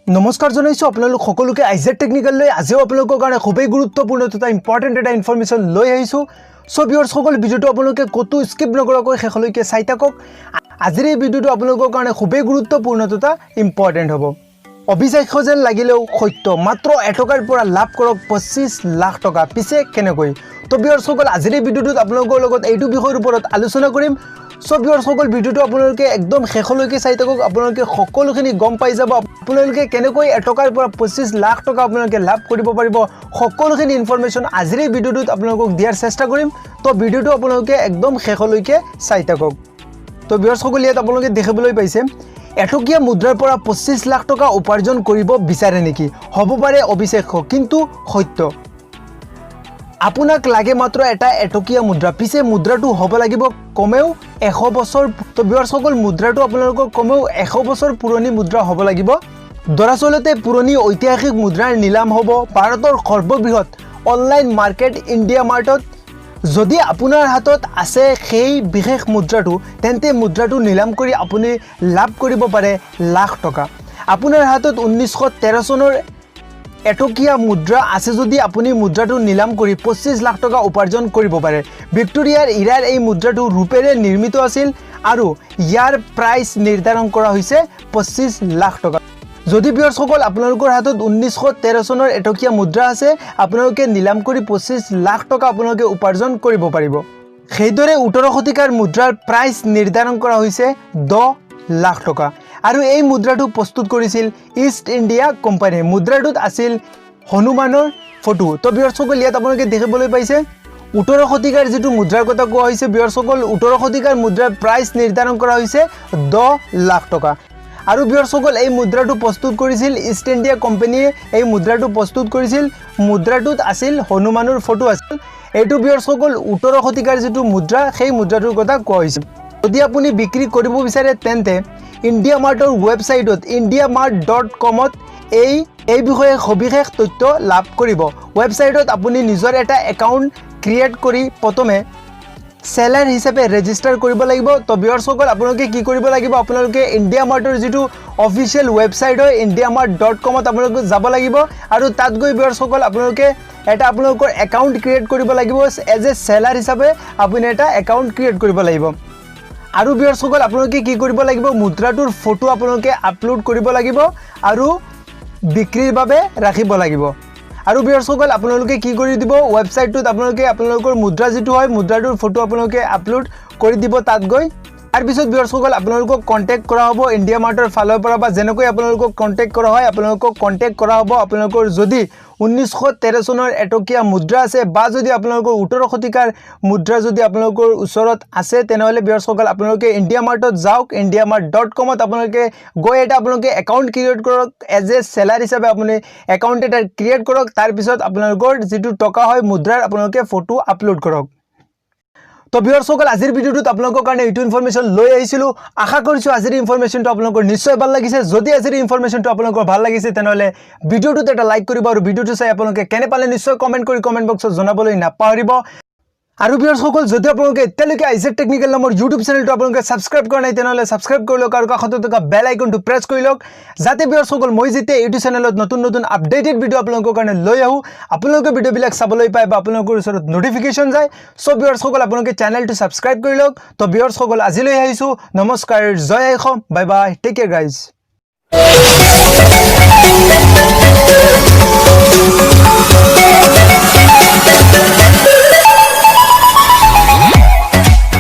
নমস্কাৰ জনাইছো আপোনালোক সকলোকে আইজেট টেকনিক্যাল লৈ আজিও আপোনালোকৰ কাৰণে খুবেই গুৰুত্বপূৰ্ণ তথা ইম্পৰ্টেণ্ট এটা ইনফৰমেশ্যন লৈ আহিছো সো ভিউয়াৰ্স সকল ভিডিওটো আপোনালোকে কতো স্কিপ নকৰাকৈ শেষলৈকে চাই থাকক আজিৰ এই ভিডিওটো আপোনালোকৰ কাৰণে খুবেই গুৰুত্বপূৰ্ণ তথা ইম্পৰ্টেণ্ট হ'ব অবিশ্বাস্য যেন লাগিলেও সত্য মাত্ৰ এটকাৰ পৰা লাভ কৰক 25 লাখ টকা পিছে কেনেকৈ তো ভিউয়াৰ্স সকল আজিৰ এই ভিডিওটোত আপোনালোকৰ লগত এইটো বিষয়ৰ ওপৰত আলোচনা কৰিম সো ভিউয়াৰ্স সকল ভিডিওটো আপোনালোকে একদম শেষলৈকে চাই থাকক আপোনালোকে সকলোখিনি গম পাই যাব আপোনালোকে কেনেকৈ এটকাৰ পৰা 25 লাখ টকা আপোনালোকে লাভ কৰিব পাৰিব সকলোখিনি ইনফৰমেশ্যন আজিৰ এই ভিডিওটোত আপোনালোকক দিয়াৰ চেষ্টা কৰিম তো ভিডিওটো আপোনালোকে একদম শেষলৈকে চাই থাকক তো ভিউয়াৰ্স সকল ইয়াত আপোনালোকে দেখিবলৈ পাইছে এটকীয়া মুদ্ৰাৰ পৰা 25 লাখ টকা উপাৰ্জন কৰিব বিচাৰে নেকি হ'ব পাৰে অবিশ্বাস্য কিন্তু সত্য আপোনাক লাগে মাত্ৰ এটা এটকীয়া মুদ্ৰা পিছে মুদ্ৰাটো হ'ব লাগিব কমেও 100 বছৰ তো ভিউয়াৰ্স সকল মুদ্ৰাটো আপোনালোকৰ কমেও 100 বছৰ পুৰণি মুদ্ৰা হ'ব লাগিব দৰাচলতে পুৰণি ঐতিহাসিক মুদ্ৰাৰ নিলাম হ'ব ভাৰতৰ সৰ্ববৃহৎ অনলাইন মাৰ্কেট ইণ্ডিয়া মাৰ্টত যদি আপোনাৰ হাতত আছে সেই বিশেষ মুদ্ৰাটো তেন্তে মুদ্ৰাটো নিলাম কৰি আপুনি লাভ কৰিব পাৰে লাখ টকা আপোনাৰ হাতত 1913 চনৰ এটকীয়া মুদ্ৰা আছে যদি আপুনি মুদ্ৰাটো নিলাম কৰি 25 লাখ টকা উপাৰ্জন কৰিব পাৰে ভিক্টোৰিয়াৰ ইৰাৰ এই মুদ্ৰাটো ৰূপেৰে নিৰ্মিত আছিল আৰু ইয়াৰ প্ৰাইস নিৰ্ধাৰণ কৰা হৈছে 25 লাখ টকা যদি ভিউয়াৰ্স সকল আপোনালোকৰ হাতত 1913 চনৰ এটকীয়া মুদ্ৰা আছে আপোনালোকে নিলাম কৰি 25 লাখ টকা আপোনালোকে উপাৰ্জন কৰিব পাৰিব সেইদৰে 18 শতিকাৰ মুদ্ৰাৰ প্ৰাইস নিৰ্ধাৰণ কৰা হৈছে 10 লাখ টকা আৰু এই মুদ্ৰাটো প্ৰস্তুত কৰিছিল ইষ্ট ইণ্ডিয়া কোম্পানী মুদ্ৰাটোত আছিল হনুমানৰ ফটো তো ভিউয়াৰ্স সকল ইয়াত আপোনালোকে দেখিবলৈ পাইছে 18 শতিকাৰ যেটো মুদ্ৰাৰ কথা কোৱা হৈছে ভিউয়াৰ্স সকল 18 শতিকাৰ মুদ্ৰাৰ প্ৰাইস নিৰ্ধাৰণ কৰা হৈছে 10 লাখ টকা আৰু ভিউয়াৰ্স সকল এই মুদ্ৰাটো প্ৰস্তুত কৰিছিল ইষ্ট ইণ্ডিয়া কোম্পানীয়ে এই মুদ্ৰাটো প্ৰস্তুত কৰিছিল মুদ্ৰাটোত আছিল হনুমানৰ ফটো আছিল এইটো ভিউয়াৰ্স সকল 18 শতিকাৰ যেটো মুদ্ৰা সেই মুদ্ৰাটোৰ কথা কোৱা হৈছে যদি আপুনি বিক্ৰী কৰিব বিচাৰে তেন্তে ইণ্ডিয়া মাৰ্টৰ ৱেবছাইটত indiamart.com এই বিষয়ে সবিশেষ তথ্য লাভ কৰিব ৱেবছাইটত আপুনি নিজৰ এটা একাউণ্ট ক্ৰিয়েট কৰি প্ৰথমে সেলাৰ হিচাপে ৰেজিষ্টাৰ কৰিব লাগিব তো ভিউয়াৰ্স সকল আপোনালোকে কি কৰিব লাগিব আপোনালোকে ইণ্ডিয়া মাৰ্টৰ যেটো অফিচিয়েল ৱেবছাইট হয় indiamart.com আপোনালোকে যাব লাগিব আৰু তাত গৈ ভিউয়াৰ্স সকল আপোনালোকে এটা আপোনালোকৰ একাউণ্ট ক্ৰিয়েট কৰিব লাগিব এজ এ সেলাৰ হিচাপে আপুনি এটা একাউণ্ট ক্ৰিয়েট কৰিব লাগিব আৰু ভিউয়াৰ্স সকল আপোনালোকে কি কৰিব লাগিব মুদ্ৰাটোৰ ফটো আপোনালোকে আপলোড কৰিব লাগিব আৰু বিক্ৰীৰ বাবে ৰাখিব লাগিব আৰু ভিউয়াৰ্স সকল আপোনালোকে কি কৰি দিব ৱেবছাইটটোত আপোনালোকে আপোনালোকৰ মুদ্ৰা যেটো হয় মুদ্ৰাটোৰ ফটো আপোনালোকে আপলোড কৰি দিব তাত গৈ তাৰ পিছত ভিউয়াৰ্স সকল আপোনালোকক কন্টাক্ট কৰা হ'ব ইণ্ডিয়া মাৰ্টৰ ফালৰ পৰা বা যেনেকৈ আপোনালোকক কন্টাক্ট কৰা হয় আপোনালোকক কন্টাক্ট কৰা হ'ব আপোনালোকৰ যদি 1913 চনৰ এটকীয়া মুদ্ৰা আছে বা যদি আপোনালোকৰ 18 শতিকাৰ মুদ্ৰা যদি আপোনালোকৰ ওচৰত আছে তেনেহলে ভিউয়াৰ্স সকল আপোনালোকে ইণ্ডিয়া মাৰ্টত যাওক indiamart.com আপোনালোকে গৈ এটা আপোনালোকে একাউণ্ট ক্ৰিয়েট কৰক এজ এ সেলাৰ হিচাপে আপুনি একাউণ্ট এটা ক্ৰিয়েট কৰক তাৰ পিছত আপোনালোকৰ যেটো টকা হয় মুদ্ৰাৰ আপোনালোকে ফটো আপলোড কৰক তো ভিউয়াৰ্স সকল আজিৰ ভিডিওটোত আপোনালোকৰ কাৰণে এইটো ইনফৰমেশ্যন লৈ আহিছিলো আশা কৰিছো আজিৰ ইনফৰমেশ্যনটো আপোনালোকৰ নিশ্চয় ভাল লাগিছে যদি আজিৰ ইনফৰমেশ্যনটো আপোনালোকৰ ভাল লাগিছে তেনেহলে ভিডিওটোত এটা লাইক কৰিব আৰু ভিডিওটো চাই আপোনালোকে কেনে পালে নিশ্চয় কমেন্ট কৰি কমেন্ট বক্সত জনাবলৈ নাপাহৰিব আৰু ভিউয়াৰ্স সকল যদি আপোনালোকে এতিয়ালৈকে আইজেট টেকনিক্যাল নামৰ ইউটিউব চেনেলটো আপোনালোকে সাবস্ক্ৰাইব কৰা নাই তেনেহলে সাবস্ক্ৰাইব কৰি লওক আৰু কাষতে থকা বেল আইকনটো প্ৰেছ কৰি লওক যাতে ভিউয়াৰ্স সকল মই যেতিয়া ইউটিউব চেনেলত নতুন আপডেটেড ভিডিও আপোনালোকৰ কাৰণে লৈ আহো আপোনালোকে ভিডিওবিলাক চাবলৈ পায় বা আপোনালোকৰ ওচৰত নটিফিকেশন যায় সো ভিউয়াৰ্স সকল আপোনালোকে চেনেলটো সাবস্ক্ৰাইব কৰি লওক তো ভিউয়াৰ্স সকল আজিলৈ আহিছো নমস্কাৰ জয় আই Assam bye bye take care guys